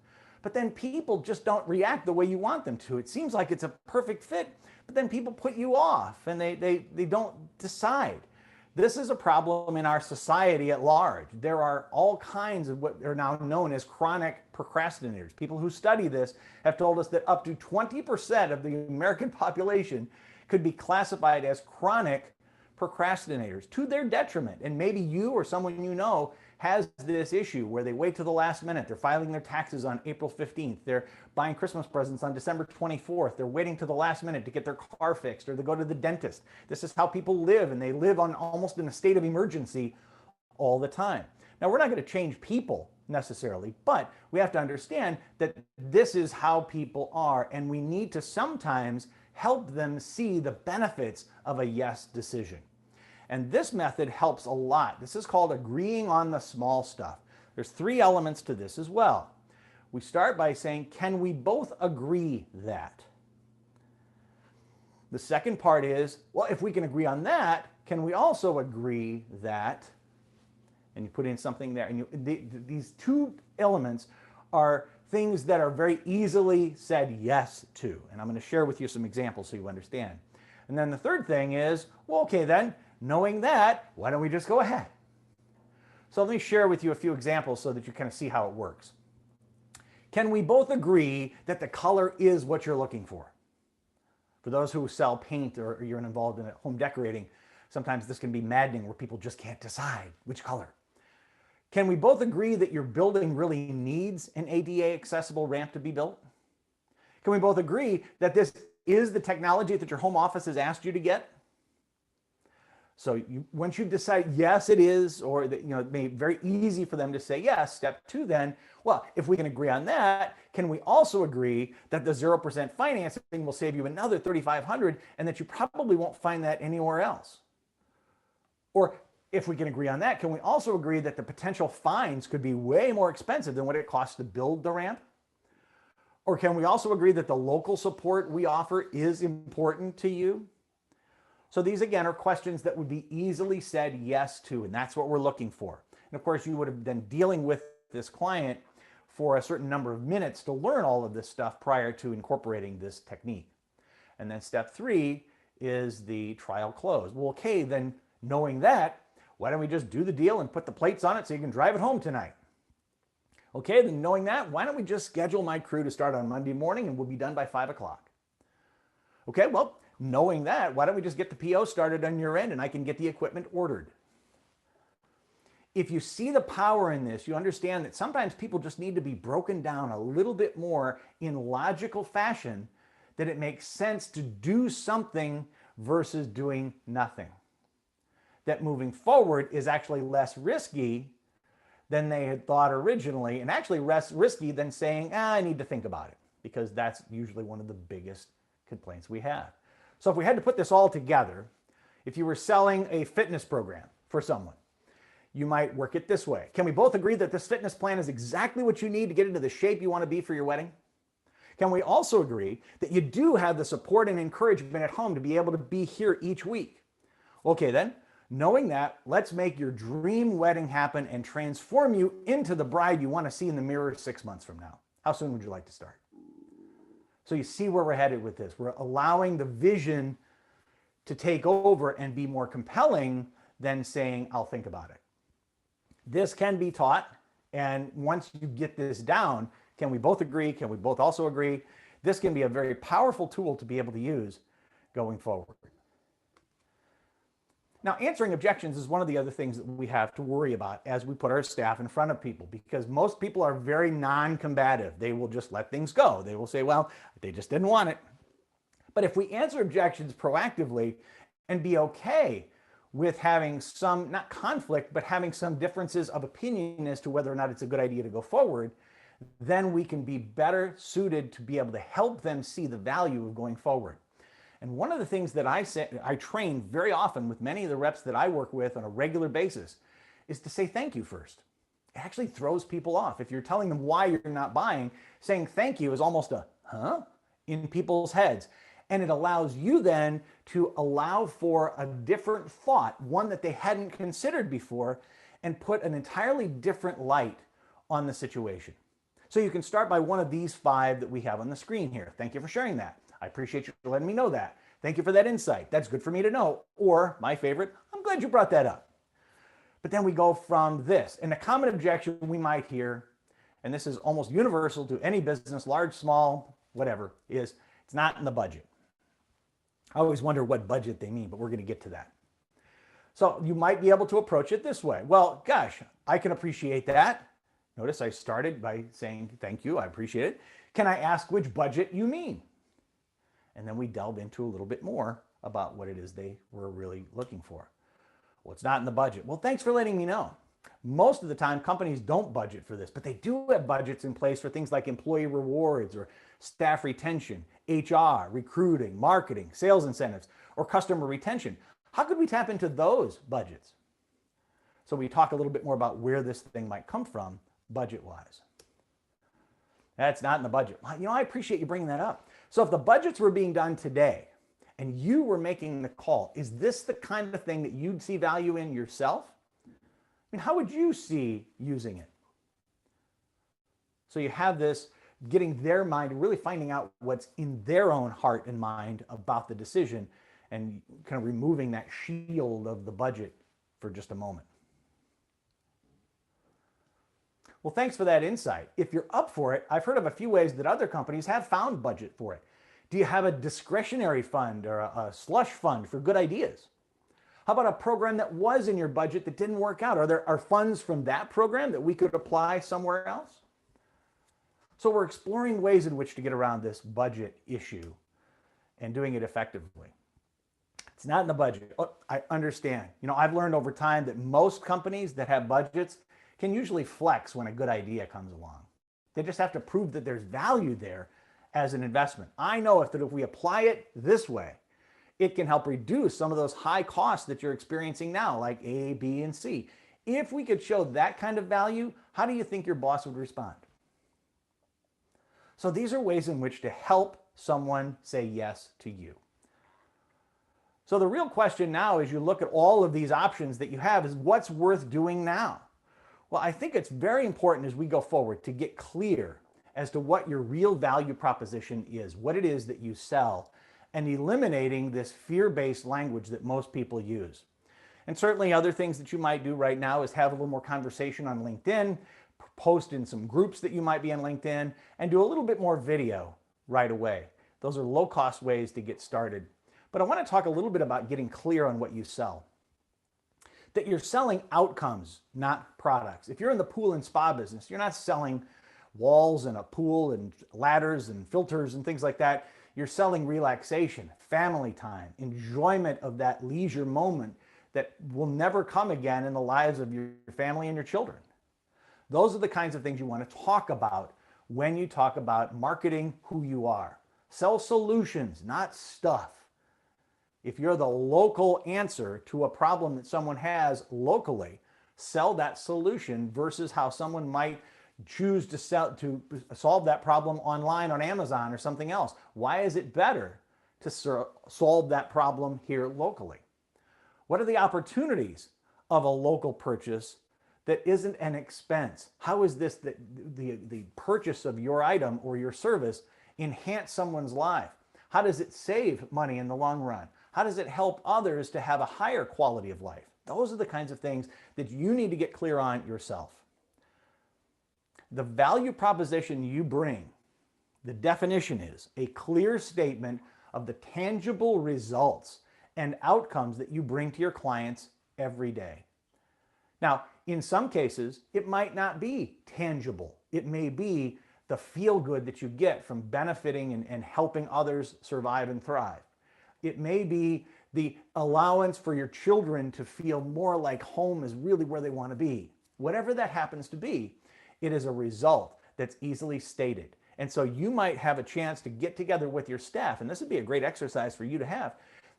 but then people just don't react the way you want them to. It seems like it's a perfect fit, but then people put you off and they don't decide. This is a problem in our society at large. There are all kinds of what are now known as chronic procrastinators. People who study this have told us that up to 20% of the American population could be classified as chronic procrastinators to their detriment. And maybe you or someone you know has this issue where they wait to the last minute. They're filing their taxes on April 15th. They're buying Christmas presents on December 24th. They're waiting to the last minute to get their car fixed or to go to the dentist. This is how people live, and they live on almost in a state of emergency all the time. Now, we're not going to change people necessarily, but we have to understand that this is how people are, and we need to sometimes help them see the benefits of a yes decision. And this method helps a lot. This is called agreeing on the small stuff. There's 3 elements to this as well. We start by saying, can we both agree that? The second part is, well, if we can agree on that, can we also agree that? And you put in something there. And these 2 elements are things that are very easily said yes to. And I'm going to share with you some examples so you understand. And then the third thing is, well, okay, then, knowing that, why don't we just go ahead? So let me share with you a few examples so that you kind of see how it works. Can we both agree that the color is what you're looking for? For those who sell paint or you're involved in home decorating, sometimes this can be maddening where people just can't decide which color. Can we both agree that your building really needs an ADA accessible ramp to be built? Can we both agree that this is the technology that your home office has asked you to get? So once you decide, yes, it is, or that, it may be very easy for them to say yes, step 2 then, well, if we can agree on that, can we also agree that the 0% financing will save you another $3,500 and that you probably won't find that anywhere else? Or if we can agree on that, can we also agree that the potential fines could be way more expensive than what it costs to build the ramp? Or can we also agree that the local support we offer is important to you? So these, again, are questions that would be easily said yes to, and that's what we're looking for. And of course, you would have been dealing with this client for a certain number of minutes to learn all of this stuff prior to incorporating this technique. And then step 3 is the trial close. Well, okay, then knowing that, why don't we just do the deal and put the plates on it so you can drive it home tonight? Okay, then knowing that, why don't we just schedule my crew to start on Monday morning and we'll be done by 5 o'clock? Okay, well, knowing that, why don't we just get the PO started on your end and I can get the equipment ordered? If you see the power in this, you understand that sometimes people just need to be broken down a little bit more in logical fashion, that it makes sense to do something versus doing nothing. That moving forward is actually less risky than they had thought originally, and actually less risky than saying, I need to think about it, because that's usually one of the biggest complaints we have. So if we had to put this all together, if you were selling a fitness program for someone, you might work it this way. Can we both agree that this fitness plan is exactly what you need to get into the shape you want to be for your wedding? Can we also agree that you do have the support and encouragement at home to be able to be here each week? Okay then, knowing that, let's make your dream wedding happen and transform you into the bride you want to see in the mirror 6 months from now. How soon would you like to start? So you see where we're headed with this. We're allowing the vision to take over and be more compelling than saying, I'll think about it. This can be taught, and once you get this down, can we both agree? Can we both also agree? This can be a very powerful tool to be able to use going forward. Now, answering objections is one of the other things that we have to worry about as we put our staff in front of people, because most people are very non-combative. They will just let things go. They will say, well, they just didn't want it. But if we answer objections proactively and be okay with having some, not conflict, but having some differences of opinion as to whether or not it's a good idea to go forward, then we can be better suited to be able to help them see the value of going forward. And one of the things that I train very often with many of the reps that I work with on a regular basis is to say thank you first. It actually throws people off. If you're telling them why you're not buying, saying thank you is almost a huh in people's heads. And it allows you then to allow for a different thought, one that they hadn't considered before, and put an entirely different light on the situation. So you can start by one of these 5 that we have on the screen here. Thank you for sharing that. I appreciate you letting me know that. Thank you for that insight. That's good for me to know. Or my favorite, I'm glad you brought that up. But then we go from this. And a common objection we might hear, and this is almost universal to any business, large, small, whatever, is it's not in the budget. I always wonder what budget they mean, but we're going to get to that. So you might be able to approach it this way. Well, gosh, I can appreciate that. Notice I started by saying, thank you, I appreciate it. Can I ask which budget you mean? And then we delve into a little bit more about what it is they were really looking for. Well, it's not in the budget. Well, thanks for letting me know. Most of the time, companies don't budget for this, but they do have budgets in place for things like employee rewards or staff retention, HR, recruiting, marketing, sales incentives, or customer retention. How could we tap into those budgets? So we talk a little bit more about where this thing might come from budget-wise. That's not in the budget. You know, I appreciate you bringing that up. So if the budgets were being done today and you were making the call, is this the kind of thing that you'd see value in yourself? I mean, how would you see using it? So you have this getting their mind, really finding out what's in their own heart and mind about the decision and kind of removing that shield of the budget for just a moment. Well, thanks for that insight. If you're up for it, I've heard of a few ways that other companies have found budget for it. Do you have a discretionary fund or a slush fund for good ideas? How about a program that was in your budget that didn't work out? Are there funds from that program that we could apply somewhere else? So we're exploring ways in which to get around this budget issue and doing it effectively. It's not in the budget. Oh, I understand. You know, I've learned over time that most companies that have budgets can usually flex when a good idea comes along. They just have to prove that there's value there as an investment. I know if we apply it this way, it can help reduce some of those high costs that you're experiencing now, like A, B, and C. If we could show that kind of value, how do you think your boss would respond? So these are ways in which to help someone say yes to you. So the real question now, as you look at all of these options that you have, is what's worth doing now? Well, I think it's very important as we go forward to get clear as to what your real value proposition is, what it is that you sell, and eliminating this fear-based language that most people use. And certainly other things that you might do right now is have a little more conversation on LinkedIn, post in some groups that you might be in LinkedIn, and do a little bit more video right away. Those are low-cost ways to get started. But I want to talk a little bit about getting clear on what you sell. That you're selling outcomes, not products. If you're in the pool and spa business, you're not selling walls and a pool and ladders and filters and things like that. You're selling relaxation, family time, enjoyment of that leisure moment that will never come again in the lives of your family and your children. Those are the kinds of things you want to talk about when you talk about marketing who you are. Sell solutions, not stuff. If you're the local answer to a problem that someone has locally, sell that solution versus how someone might choose to solve that problem online on Amazon or something else. Why is it better to solve that problem here locally? What are the opportunities of a local purchase that isn't an expense? How is this the purchase of your item or your service enhance someone's life? How does it save money in the long run? How does it help others to have a higher quality of life? Those are the kinds of things that you need to get clear on yourself. The value proposition you bring, the definition is a clear statement of the tangible results and outcomes that you bring to your clients every day. Now, in some cases, it might not be tangible. It may be the feel good that you get from benefiting and helping others survive and thrive. It may be the allowance for your children to feel more like home is really where they want to be. Whatever that happens to be, it is a result that's easily stated. And so you might have a chance to get together with your staff, and this would be a great exercise for you to have.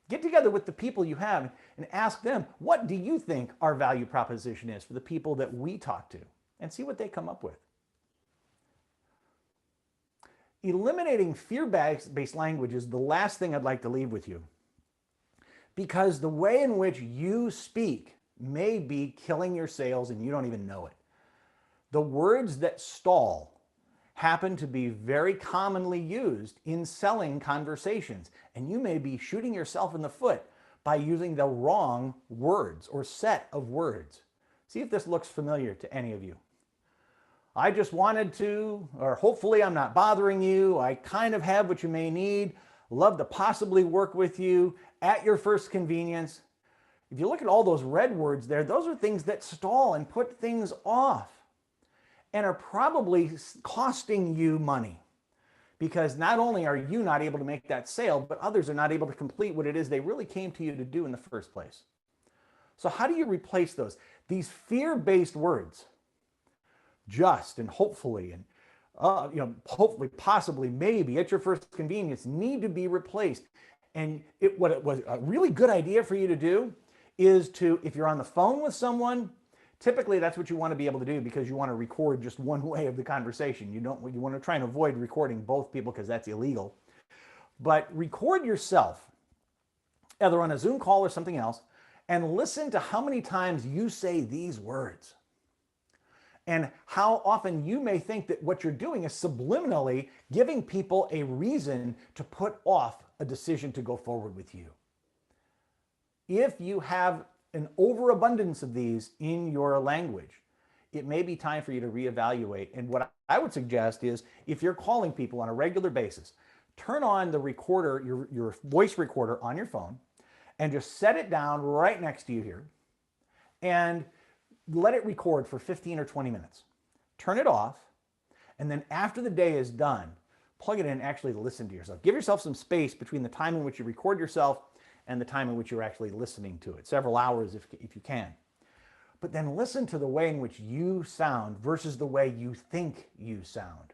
Get together with the people you have and ask them, what do you think our value proposition is for the people that we talk to? And see what they come up with. eliminating fear-based language is the last thing I'd like to leave with you, because the way in which you speak may be killing your sales and you don't even know it. The words that stall happen to be very commonly used in selling conversations, and you may be shooting yourself in the foot by using the wrong words or set of words. See if this looks familiar to any of you. I just wanted to, or hopefully I'm not bothering you. I kind of have what you may need. Love to possibly work with you at your first convenience. If you look at all those red words there, those are things that stall and put things off and are probably costing you money, because not only are you not able to make that sale, but others are not able to complete what it is they really came to you to do in the first place. So how do you replace those? These fear-based words, just and hopefully and hopefully, possibly, maybe, at your first convenience, need to be replaced. And what it was a really good idea for you to do is to, if you're on the phone with someone, typically that's what you want to be able to do, because you want to record just one way of the conversation. You want to try and avoid recording both people, because that's illegal. But record yourself, either on a Zoom call or something else, and listen to how many times you say these words, and how often you may think that what you're doing is subliminally giving people a reason to put off a decision to go forward with you. If you have an overabundance of these in your language, it may be time for you to reevaluate. And what I would suggest is, if you're calling people on a regular basis, turn on the recorder, your voice recorder on your phone, and just set it down right next to you here, and let it record for 15 or 20 minutes. Turn it off, and then after the day is done, plug it in and actually listen to yourself. Give yourself some space between the time in which you record yourself and the time in which you're actually listening to it, several hours if you can. But then listen to the way in which you sound versus the way you think you sound.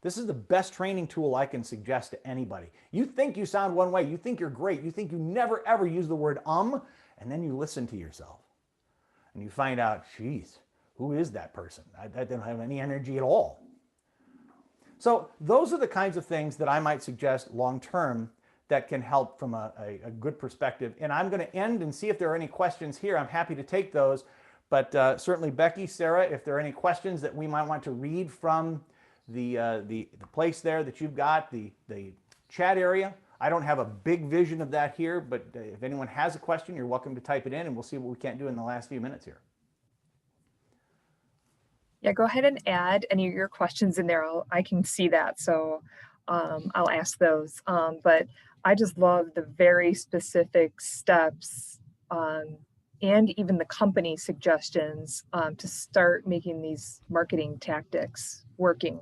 This is the best training tool I can suggest to anybody. You think you sound one way, you think you're great, you think you never ever use the word and then you listen to yourself. And you find out, geez, who is that person? I don't have any energy at all. So those are the kinds of things that I might suggest long-term that can help from a good perspective. And I'm going to end and see if there are any questions here. I'm happy to take those. But certainly, Becky, Sarah, if there are any questions that we might want to read from the place there that you've got, the chat area. I don't have a big vision of that here, but if anyone has a question, you're welcome to type it in, and we'll see what we can't do in the last few minutes here. Yeah, go ahead and add any of your questions in there. I can see that, so I'll ask those. But I just love the very specific steps and even the company suggestions to start making these marketing tactics working.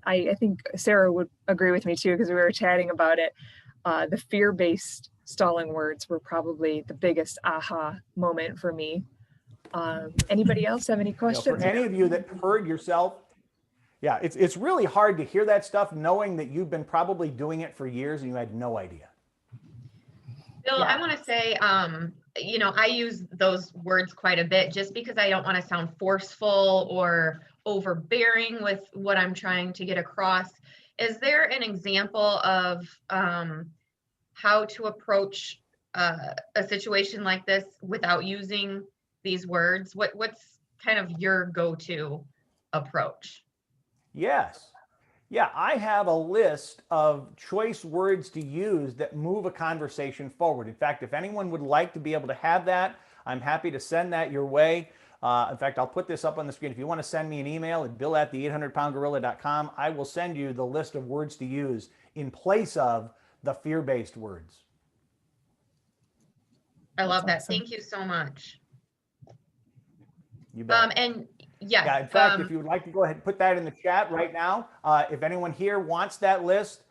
I think Sarah would agree with me too, because we were chatting about it. The fear-based stalling words were probably the biggest aha moment for me. Anybody else have any questions? For any of you that heard yourself, yeah, it's really hard to hear that stuff knowing that you've been probably doing it for years and you had no idea. Bill, yeah. I want to say, I use those words quite a bit just because I don't want to sound forceful or overbearing with what I'm trying to get across. Is there an example of how to approach a situation like this without using these words? What's kind of your go-to approach? Yes. Yeah, I have a list of choice words to use that move a conversation forward. In fact, if anyone would like to be able to have that, I'm happy to send that your way. In fact, I'll put this up on the screen. If you want to send me an email at bill@the800poundgorilla.com, I will send you the list of words to use in place of the fear-based words. I love that. Awesome. Thank you so much. You bet. And yes, yeah, in fact, if you would like to go ahead and put that in the chat right now, if anyone here wants that list,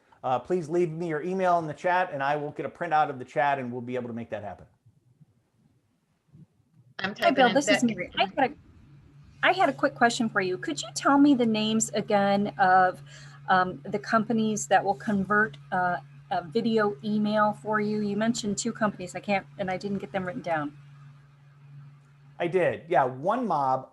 please leave me your email in the chat and I will get a printout of the chat and we'll be able to make that happen. Hi, Bill, this is Mary. I had a quick question for you. Could you tell me the names again of the companies that will convert a video email for you? You mentioned two companies. I didn't get them written down. I did. Yeah, OneMob,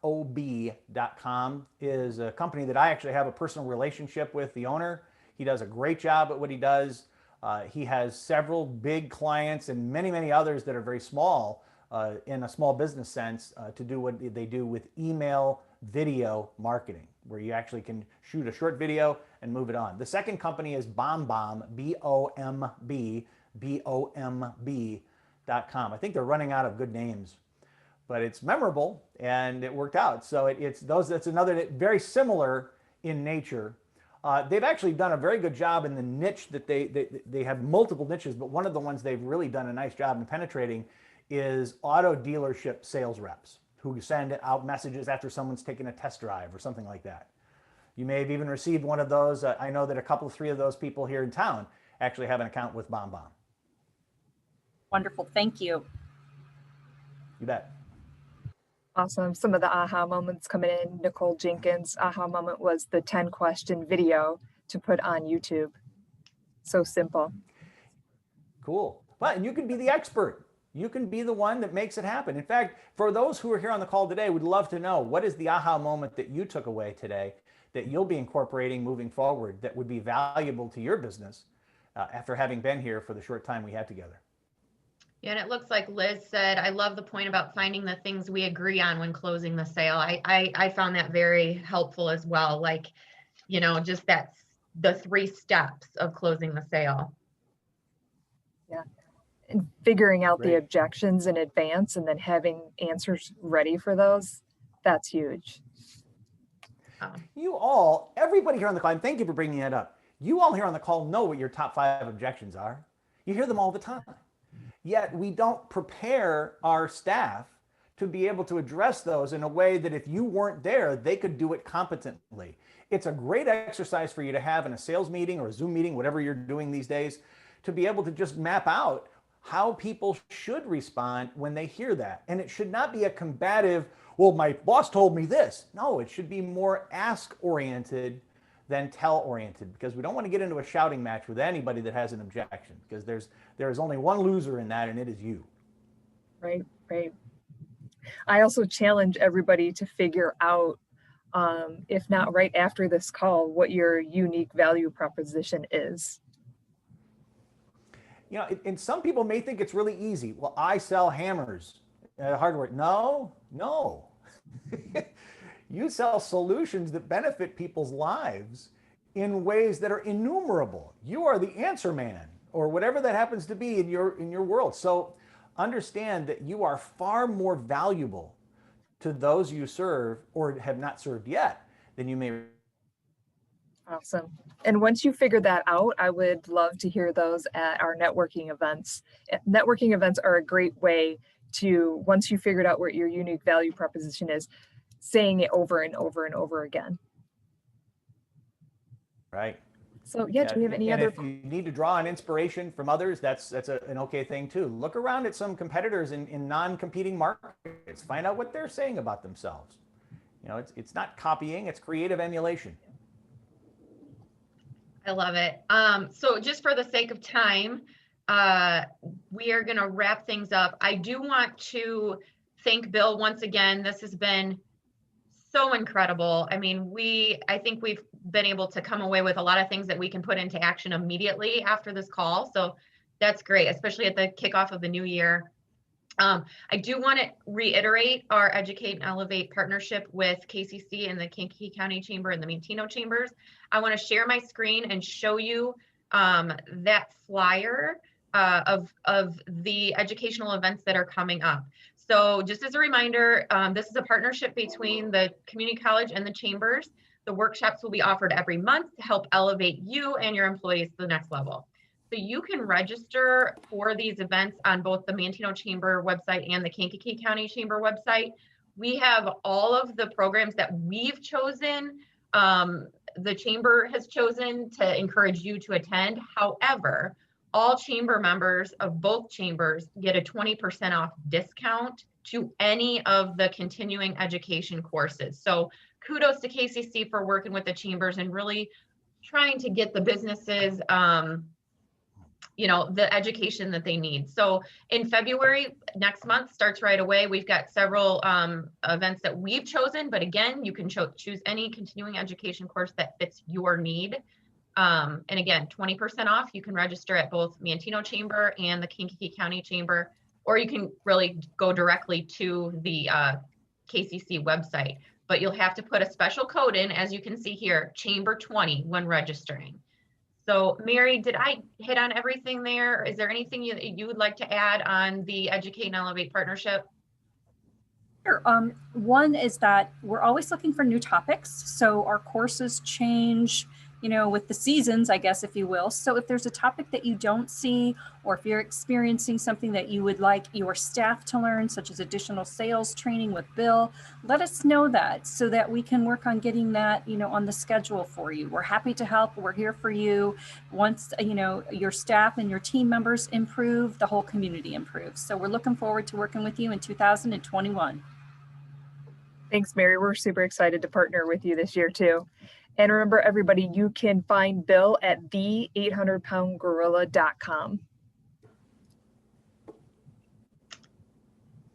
ONEMOB.com is a company that I actually have a personal relationship with the owner. He does a great job at what he does. He has several big clients and many, many others that are very small in a small business sense to do what they do with email video marketing, where you actually can shoot a short video and move it on. The second company is BombBomb, BOMB.com. I think they're running out of good names, but it's memorable and it worked out. So that's another very similar in nature. They've actually done a very good job in the niche that they have multiple niches, but one of the ones they've really done a nice job in penetrating is auto dealership sales reps who send out messages after someone's taken a test drive or something like that. You may have even received one of those. I know that three of those people here in town actually have an account with BombBomb. Wonderful. Thank you. You bet. Awesome. Some of the aha moments coming in. Nicole Jenkins' aha moment was the 10-question video to put on YouTube. So simple. Cool. But you can be the expert. You can be the one that makes it happen. In fact, for those who are here on the call today, we'd love to know, what is the aha moment that you took away today that you'll be incorporating moving forward that would be valuable to your business after having been here for the short time we had together? Yeah, and it looks like Liz said, I love the point about finding the things we agree on when closing the sale. I found that very helpful as well. Like, just that's the 3 steps of closing the sale. Yeah. And figuring out the Great. objections in advance and then having answers ready for those, that's huge. Everybody here on the call, and thank you for bringing that up. You all here on the call know what your top 5 objections are. You hear them all the time. Yet we don't prepare our staff to be able to address those in a way that if you weren't there, they could do it competently. It's a great exercise for you to have in a sales meeting or a Zoom meeting, whatever you're doing these days, to be able to just map out how people should respond when they hear that. And it should not be a combative, well, my boss told me this. No, it should be more ask-oriented than tell-oriented, because we don't want to get into a shouting match with anybody that has an objection, because there is only one loser in that, and it is you. Right. I also challenge everybody to figure out, if not right after this call, what your unique value proposition is. And some people may think it's really easy. Well, I sell hammers at hardware. No. You sell solutions that benefit people's lives in ways that are innumerable. You are the answer man, or whatever that happens to be in your world. So understand that you are far more valuable to those you serve or have not served yet than you may. Awesome. And once you figure that out, I would love to hear those at our networking events. Networking events are a great way to, once you figured out what your unique value proposition is, saying it over and over and over again. Right. So yeah, do we have any other? If you need to draw on inspiration from others, that's an okay thing too. Look around at some competitors in non-competing markets. Find out what they're saying about themselves. It's not copying, it's creative emulation. I love it. So just for the sake of time, we are going to wrap things up. I do want to thank Bill once again. This has been so incredible. I mean, I think we've been able to come away with a lot of things that we can put into action immediately after this call. So that's great, especially at the kickoff of the new year. I do want to reiterate our Educate and Elevate partnership with KCC and the Kankakee County Chamber and the Manteno Chambers. I want to share my screen and show you that flyer of the educational events that are coming up. So just as a reminder, this is a partnership between the community college and the chambers. The workshops will be offered every month to help elevate you and your employees to the next level. So you can register for these events on both the Manteno Chamber website and the Kankakee County Chamber website. We have all of the programs that we've chosen, the chamber has chosen to encourage you to attend. However, all chamber members of both chambers get a 20% off discount to any of the continuing education courses. So kudos to KCC for working with the chambers and really trying to get the businesses the education that they need. So in February, next month starts right away. We've got several events that we've chosen, but again, you can choose any continuing education course that fits your need. And again, 20% off. You can register at both Manteno Chamber and the Kankakee County Chamber, or you can really go directly to the KCC website. But you'll have to put a special code in, as you can see here, Chamber 20 when registering. So Mary, did I hit on everything there? Is there anything you would like to add on the Educate and Elevate partnership? Sure. One is that we're always looking for new topics. So our courses change, with the seasons, I guess, if you will. So if there's a topic that you don't see, or if you're experiencing something that you would like your staff to learn, such as additional sales training with Bill, let us know that so that we can work on getting that, on the schedule for you. We're happy to help. We're here for you. Once, your staff and your team members improve, the whole community improves. So we're looking forward to working with you in 2021. Thanks, Mary. We're super excited to partner with you this year too. And remember, everybody, you can find Bill at the800poundgorilla.com.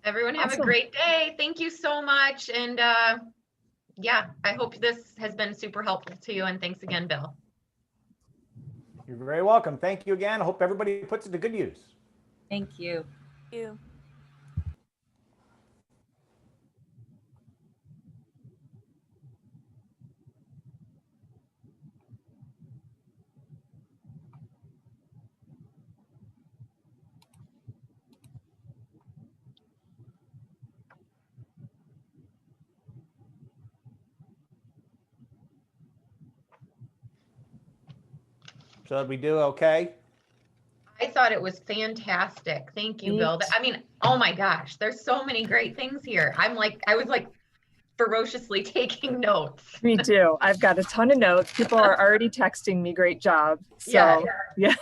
Everyone have a great day. Thank you so much. And yeah, I hope this has been super helpful to you. And thanks again, Bill. You're very welcome. Thank you again. I hope everybody puts it to good use. Thank you. Thank you. So did we do okay? I thought it was fantastic. Thank you, Bill. I mean, oh my gosh, there's so many great things here. I was like ferociously taking notes. Me too. I've got a ton of notes. People are already texting me, great job. So yeah.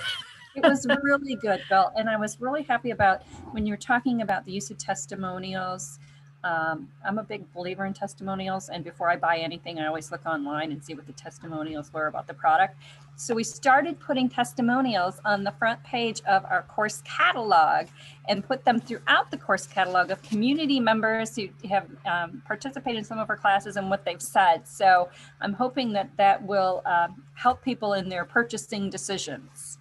It was really good, Bill. And I was really happy about when you're talking about the use of testimonials. I'm a big believer in testimonials. And before I buy anything, I always look online and see what the testimonials were about the product. So we started putting testimonials on the front page of our course catalog and put them throughout the course catalog of community members who have participated in some of our classes and what they've said. So I'm hoping that that will help people in their purchasing decisions.